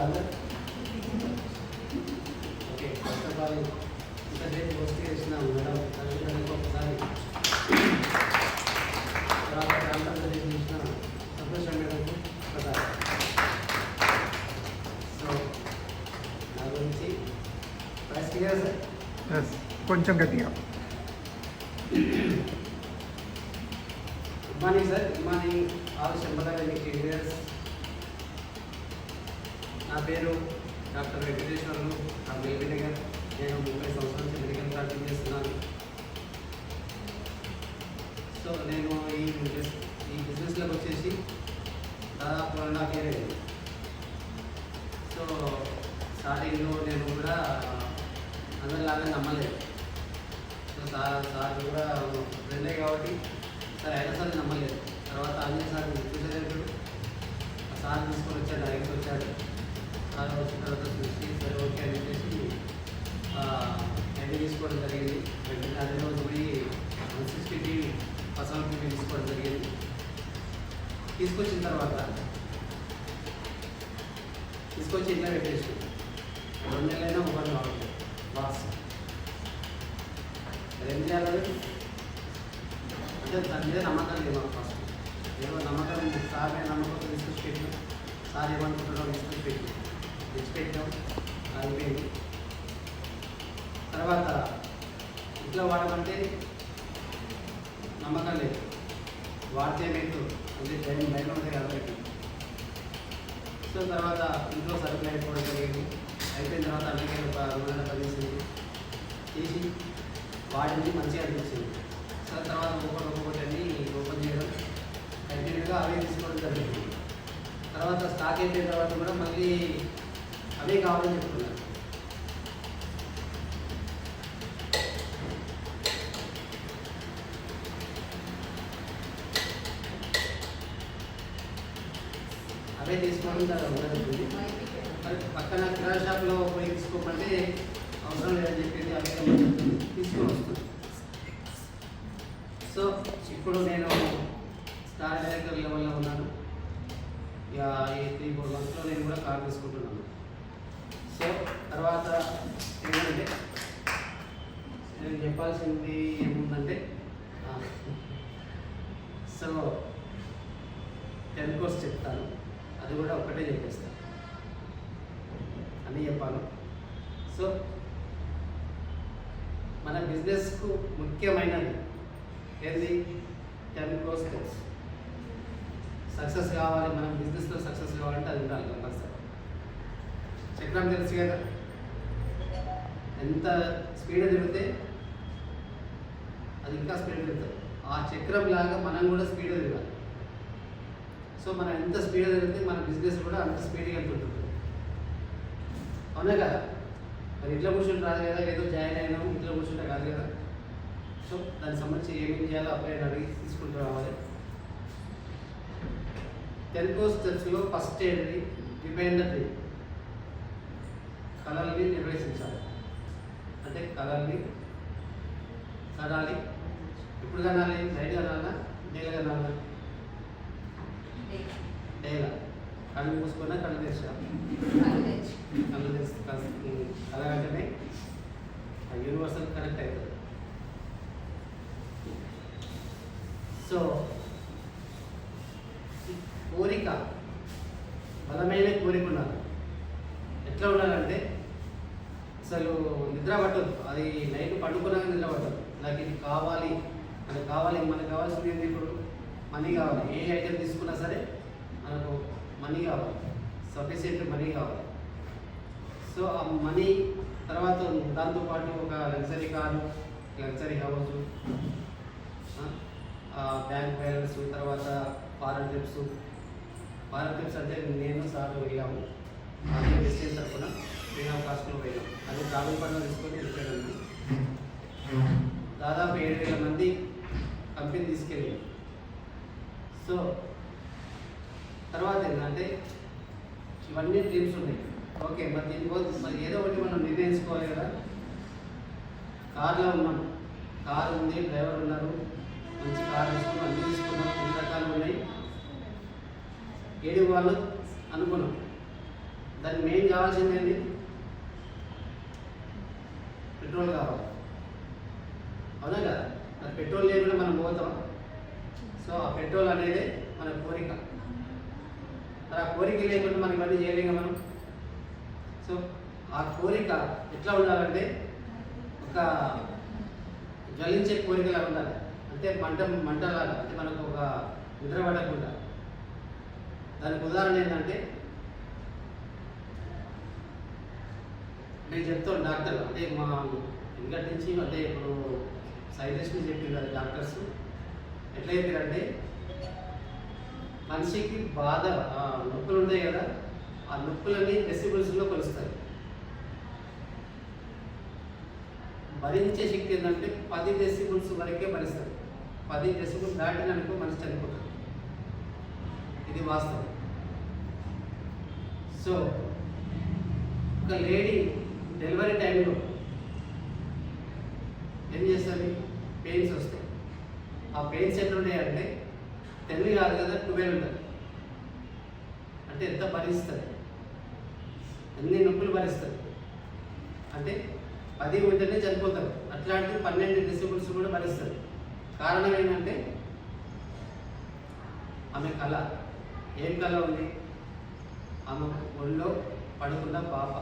అందరు okay. First of all ఇంతసేపు post చేసినాం మేడం, ఒకసారి తర్వాత ఆంధ్రప్రదేశ్ చేసిన సంతోషం మేడంకు ఒకసారి. సో నా గురించి ప్రైస్ క్లియర్ సార్? కొంచెం గట్టిగా. Good morning sir. Good morning all శంభగారి ఇంజనీర్స్. నా పేరు డాక్టర్ వెంకటేశ్వర్లు. నా మెల్బినగర్. నేను 30 సంవత్సరాల నుంచి మెడికల్ ప్రాక్టీస్ చేస్తున్నాను. సో నేను ఈ బిజినెస్లోకి వచ్చేసి దాదాపు 1.5 year అయింది. సో స్టార్టింగ్లో నేను కూడా అందరిలాగా నమ్మలేదు. సో సార్ కూడా ఫ్రెండే కాబట్టి సార్ అయినా సార్ నమ్మలేదు. తర్వాత ఆంజనేయ సార్ చూసేటప్పుడు సార్ తీసుకొని వచ్చాడు, ఐఎస్ వచ్చాడు. సార్ వచ్చిన తర్వాత చూసి సరే ఓకే అని చెప్పేసి ఐడి తీసుకోవడం జరిగింది. వెంటనే అదే రోజు పోయి 160 పర్సనల్ ఫీజు తీసుకోవడం జరిగింది. తీసుకొచ్చిన తర్వాత తీసుకొచ్చి ఇంట్లో పెట్టేసి 2 నెలలైనా ఓపెన్ కావట్లేదు బాక్స్. ఏం చేయాలి అంటే దాని మీద నమ్మకం లేదు మాకు. ఫస్ట్ ఏదో నమ్మకం, సార్ మీద నమ్మకంతో తీసుకొచ్చి పెట్టినాం. సార్ ఏమనుకుంటున్నాం తీసుకొచ్చి పెట్టినాం, తెచ్చిపెట్టాం, అయిపోయింది. తర్వాత ఇంట్లో వాడమంటే నమ్మకం లేదు, వాడితే మీకు అంటే భయం ఉంటుంది అందరికీ. సో తర్వాత ఇంట్లో సరుకులు అయిపోవడం జరిగింది. అయిపోయిన తర్వాత అన్నికే ఒక 2 నెలల పనిచేసింది, తీసి వాడింది, మంచిగా అనిపించింది. సో తర్వాత ఒక్కొక్కటి అన్ని ఓపెన్ చేయడం, కంటిన్యూగా అవే తీసుకోవడం జరిగింది. తర్వాత స్టాక్ అయిపోయిన తర్వాత కూడా మళ్ళీ అవే కావాలని చెప్తున్నారు. అవే తీసుకోవడం జరుగుతుంది. మరి పక్కన కిరాణా షాప్లో పోయి తీసుకోమంటే అవసరం లేదని చెప్పింది, అవే తీసుకొని వస్తుంది. సో ఇప్పుడు నేను స్టార్ డైరెక్టర్ లెవెల్లో ఉన్నాను. ఇక ఈ 3-4 monthsలో నేను కూడా కార్ తీసుకుంటున్నాను. సో తర్వాత ఏంటంటే నేను చెప్పాల్సింది ఏముందంటే, సో 10 course చెప్తాను, అది కూడా ఒక్కటే చెప్పేస్తాను, అని చెప్పాను. సో మన బిజినెస్కు ముఖ్యమైనది ఏది? 10 course కోర్స్. సక్సెస్ కావాలి, మనం బిజినెస్లో సక్సెస్ కావాలంటే అది ఉండాలి కంపల్సరీ. చక్రం తెలుసు కదా, ఎంత స్పీడ్ తిరిగితే అది ఇంకా స్పీడ్ తిరుగుతుంది. ఆ చక్రం లాగా మనం కూడా స్పీడ్ తిరగాలి. సో మనం ఎంత స్పీడ్ తిరిగితే మన బిజినెస్ కూడా అంత స్పీడ్గా వెళ్తుంటుంది. అవునా కదా? మరి ఇంట్లో కూర్చుంటే రాదు కదా, ఏదో జాయిన్ అయినాము ఇంట్లో కూర్చుంటే కాదు కదా. సో దానికి సంబంధించి ఏమేమి చేయాలో అప్లైన్ అడిగి తీసుకుంటూ రావాలి. 10 course స్టెప్స్లో ఫస్ట్ ఏంటి? Define the dream. కళల్ని నిర్వహించాలి. అంటే కళల్ని కనాలి. ఎప్పుడు కనాలి? నైట్ కనాలా, డేలో కనాలా? డేలా. కళ్ళు మూసుకున్నా కళ్ళు తెచ్చా, కళ్ళు తెచ్చి కళ వెంటనే యూనివర్సల్ కనెక్ట్ అవుతుంది. సో కోరిక, బలమైన కోరిక ఉండాలి. ఎట్లా ఉండాలంటే అసలు నిద్ర పట్టదు. అది నైట్ పండుకున్నాక నిద్ర పట్టదు. నాకు ఇది కావాలి, అది కావాలి. మనకు కావాల్సింది ఏంటి? ఇప్పుడు మనీ కావాలి. ఏ ఐటెం తీసుకున్నా సరే మనకు మనీ కావాలి, సఫిషియెంట్ మనీ కావాలి. సో ఆ మనీ తర్వాత దాంతోపాటు ఒక luxury car, luxury house, bank balance, తర్వాత ఫారెన్ ట్రిప్స్. ఫారెన్ ట్రిప్స్ అంటే నేను సార్ వెళ్ళాము, అదే డిస్టెన్స్ తరఫున ఫ్రీ ఆఫ్ కాస్ట్లో వెళ్ళాం. అది ట్రావెల్ ఫండ్లో తీసుకొని వెళ్ళాను. దాదాపు 7,000 మంది కంపెనీ తీసుకెళ్ళాం. సో తర్వాత ఏంటంటే ఇవన్నీ డ్రీమ్స్ ఉన్నాయి. ఓకే, మరి దీనికోసం మరి ఏదో ఒకటి మనం నిర్ణయించుకోవాలి కదా. కార్లో ఉన్నాం, కారు ఉంది, డ్రైవర్ ఉన్నారు, మంచి కారు తీసుకున్నాం, అన్నీ తీసుకున్నాం, 2 రకాలు ఉన్నాయి. ఏడు వాళ్ళు అనుకున్నాం. దానికి మెయిన్ కావాల్సింది ఏంటి? పెట్రోల్ కావాలి, అవునా కదా? మరి పెట్రోల్ లేకుండా మనం పోతాం. సో ఆ పెట్రోల్ అనేది మన కోరిక. మరి ఆ కోరిక లేకుండా మనం ఇవన్నీ చేయలేము మనం. సో ఆ కోరిక ఎట్లా ఉండాలంటే ఒక జ్వలించే కోరికలా ఉండాలి. అంటే మంటలాగా, అంటే మనకు ఒక నిద్ర పడకుండా. దానికి ఉదాహరణ ఏంటంటే నేను చెప్తాను డాక్టర్, అంటే మా ఇంకటి నుంచి, అంటే ఇప్పుడు సైంటిస్ట్ చెప్పింది కదా డాక్టర్స్, ఎట్లా చెప్పారంటే మనిషికి బాధ నొప్పులు ఉంటాయి కదా, ఆ నొప్పులని డెసిబుల్స్లో కొలుస్తారు. భరించే శక్తి ఏంటంటే 10 డెసిబుల్స్ వరకే భరిస్తారు. 10 డెసిబుల్స్ దాటిననుకో మనిషి చనిపోతాడు. ఇది వాస్తవం. సో ఒక లేడీ డెలివరీ టైంలో ఏం చేస్తుంది? పెయిన్స్ వస్తాయి. ఆ పెయిన్స్ ఎట్లా ఉంటాయంటే 10 కాదు కదా, 12 ఉంటుంది. అంటే ఎంత భరిస్తుంది, ఎన్ని నొప్పులు భరిస్తుంది అంటే 10 ఉంటేనే చనిపోతారు. అట్లాంటిది 12 డెసిబుల్స్ కూడా భరిస్తారు. కారణం ఏంటంటే ఆమె కళ. ఏం కళ ఉంది? ఆమె ఒళ్ళో పడుకున్న పాప.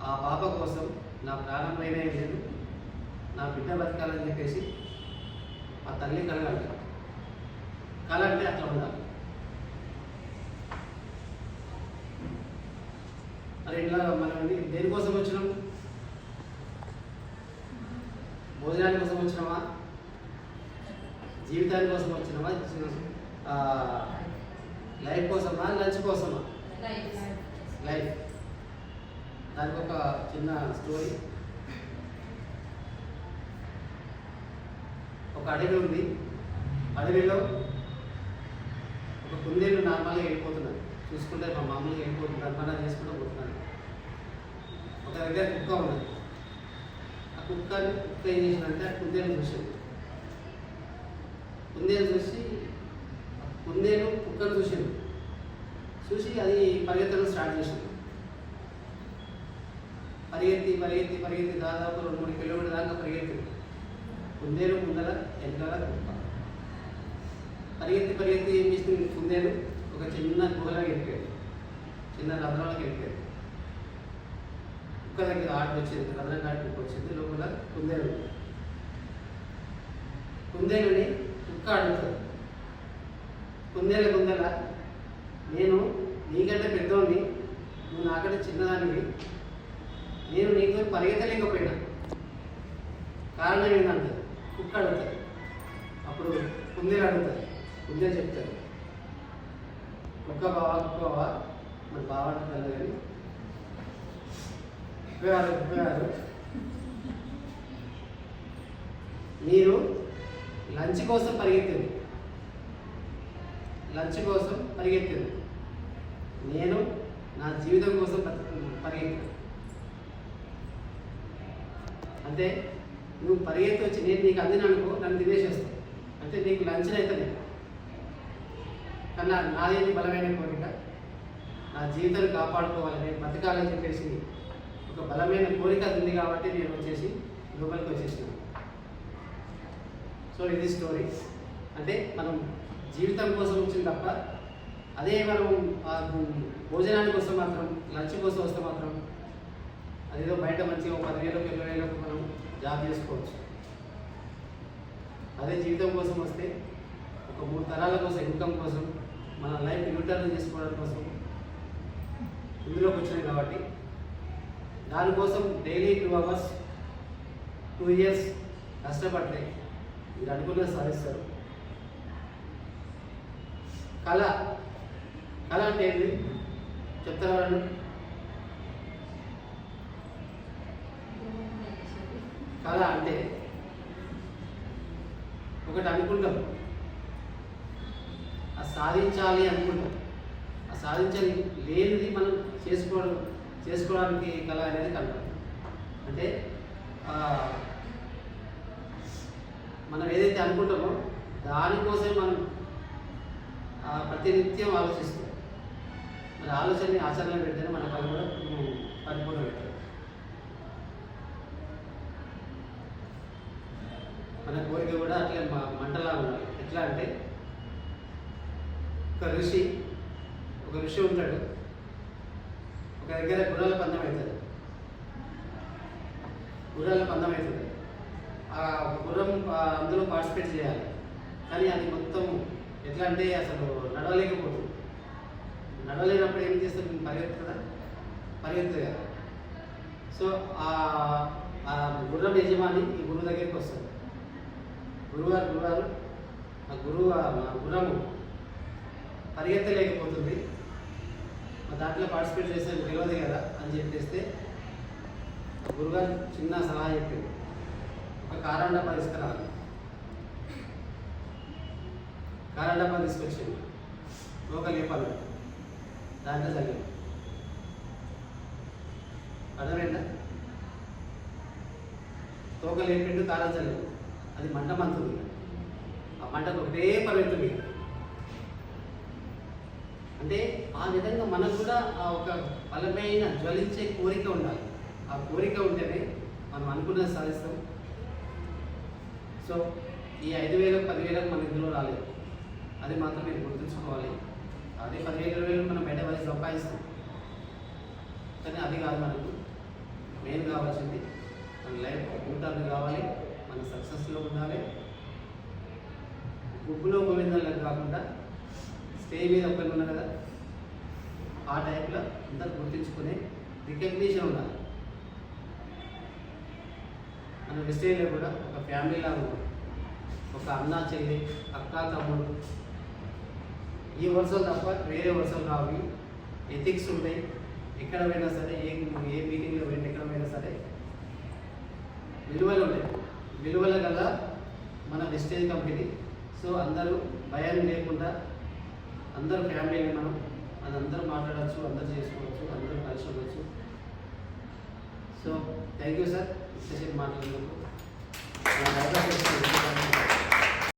ఆ పాప కోసం నా ప్రాణం పైన లేదు, నా బిడ్డ బతకాలని చెప్పేసి ఆ తల్లి కలగంట. కళ అంటే అట్లా ఉండాలి. మరి ఇట్లా మనం దేనికోసం వచ్చినాం? భోజనాల కోసం వచ్చినామా? జీవితాని కోసం వచ్చినామా? లైఫ్ కోసమా? లంచ్ కోసమా? లైఫ్. దానికి ఒక చిన్న స్టోరీ. ఒక అడవి ఉంది. అడవిలో ఒక కుందేలు నార్మల్గా వెళ్ళిపోతున్నాడు. చూసుకుంటే మా మామూలుగా వెళ్ళిపోతున్నాడు, మన చేసుకుంటూ పోతున్నాడు. ఒక దగ్గర కుక్క ఉన్నది. ఆ కుక్క ఏం చేసిందంటే ఆ కుందేలు చూసింది. కుందేలు చూసి కుందేలు కుక్కను చూసి అది పరిగెత్తడం స్టార్ట్ చేసింది. పరిగెత్తి దాదాపు 2-3 కిలోమీటర్ల దాకా పరిగెత్తింది. కుందేలు ముందర, వెనకాల కుక్క. పరిగెత్తి ఏం చేసింది? కుందేలు ఒక చిన్న గుహలోకి వెళ్ళిపోయింది, చిన్న రంధ్రాలకు వెళ్ళిపోయింది. కుక్క దగ్గర ఆటకు వచ్చింది, రంధ్రం ఆటకు వచ్చింది. లోపల కుందేలుని కుక్క అడుగుతుంది, కుందేల నేను నీకంటే పెద్దోడిని, నువ్వు నాకంటే చిన్నదానివి, నేను నీతో పరిగెత్తలేకపోయినా, కారణం ఏంటంటే కుక్క అడుగుతుంది. అప్పుడు కుందేలు అడుగుతుంది. కుందేలు చెప్తారు, కుక్క బావా మన బావ అంటారు కానీ ఉప్పేవారు మీరు లంచ్ కోసం పరిగెత్తింది, నేను నా జీవితం కోసం పరిగెత్తాను. అంటే నువ్వు పరిగెత్తి వచ్చి నేను నీకు అందిననుకో, నన్ను తినేసేస్తావు. అంటే నీకు లంచ్ అయితే నేను, కానీ నాదేమి బలమైన కోరిక, నా జీవితాన్ని కాపాడుకోవాలి, నేను బతకాలని చెప్పేసి ఒక బలమైన కోరిక ఉంది. కాబట్టి నేను వచ్చేసి లోపలికి వచ్చేసినాను. సో ఇది స్టోరీ. అంటే మనం జీవితం కోసం వచ్చింది తప్ప, అదే మనం భోజనానికి వస్తే మాత్రం, లంచ్ కోసం వస్తే మాత్రం అదేదో బయట మంచిగా 10,000-20,000 మనం జాబ్ చేసుకోవచ్చు. అదే జీవితం కోసం వస్తే ఒక 3 తరాల కోసం, ఇన్కమ్ కోసం, మన లైఫ్ యూటర్న్ చేసుకోవడం కోసం ఇందులోకి వచ్చినాయి. కాబట్టి దానికోసం డైలీ 2 hours 2 years కష్టపడితే మీరు అనుకున్న సాధిస్తారు. కళ అంటే ఏంటి చెప్తారా వాళ్ళు? కళ అంటే ఒకటి అనుకుంటాం, ఆ సాధించాలి అనుకుంటాం, ఆ సాధించాలి లేనిది మనం చేసుకోవడానికి కళ అనేది కంటాం. అంటే మనం ఏదైతే అనుకుంటామో దానికోసం మనం ప్రతినిత్యం ఆలోచిస్తాం. మన మరి ఆలోచనని ఆచరణలో పెడితేనే మన కళ కూడా పరిపూర్ణం అవుతుంది. మన కోరిక కూడా అట్లా మంటలాగా ఉండాలి. ఎట్లా అంటే ఒక ఋషి ఉంటాడు, ఒక దగ్గర గుర్రాల పందెం అవుతుంది. ఆ గుర్రం అందులో పార్టిసిపేట్ చేయాలి, కానీ అది మొత్తం ఎట్లా అంటే అసలు నడవలేకపోతుంది. నడవలేనప్పుడు ఏం చేస్తుంది? పరిగెత్తుంది కదా. సో ఆ గుర్రం యజమాని ఈ గురువు దగ్గరికి వస్తుంది. గురువారు ఆ గుర్రము పరిగెత్తలేకపోతుంది, దాంట్లో పార్టిసిపేట్ చేస్తే తెలియదు కదా అని చెప్పేస్తే గురుగారు చిన్న సలహా చెప్పింది. ఒక కారండ తీసుకురావాలి. కారండ తీసుకొచ్చింది, తోక లేపాలి, దాంట్లో చదివి అర్థమైందా? తోక లేపిండు, కారం చల్లిండు, అది మంట మంతుంది. ఆ మంటకు ఒకటే పరిగెత్తుంది. అంటే ఆ విధంగా మనకు కూడా ఆ ఒక బలమైన జ్వలించే కోరిక ఉండాలి. ఆ కోరిక ఉంటేనే మనం అనుకున్నది సాధిస్తాం. సో ఈ 5,000 10,000 మన ఇందులో రాలేదు, అది మాత్రం మీరు గుర్తుంచుకోవాలి. అదే 10,000 మనం బయట వచ్చి సంపాదిస్తాం, కానీ అది కాదు మనకు మెయిన్ కావాల్సింది. మన లైఫ్ కూటాలు కావాలి, మన సక్సెస్లో ఉండాలి. గుబ్బులో గోవిందాలకు కాకుండా స్టేజ్ మీద ఒక్కరు ఉన్నారు కదా, ఆ టైప్లో అందరు గుర్తించుకునే రికగ్నిషన్ ఉండాలి. మన వెస్టేజ్లో కూడా ఒక ఫ్యామిలీ లాగా ఉంటుంది. ఒక అన్న చెల్లి, అక్క తమ్ముడు, ఈ వరుసలు తప్ప వేరే వరుసలు రావి. ఎథిక్స్ ఉంటాయి. ఎక్కడ పోయినా సరే, ఏ మీటింగ్లో పోయినా ఎక్కడ పోయినా సరే విలువలు ఉంటాయి. విలువల గల మన వెస్టేజ్ కంపెనీ. సో అందరూ భయం లేకుండా అందరూ ఫ్యామిలీని మనం అది అందరూ మాట్లాడవచ్చు, అందరూ చేసుకోవచ్చు, అందరూ కలిసి ఉండవచ్చు. సో థ్యాంక్ యూ సార్, ఇంతసేపు మాట్లాడినందుకు.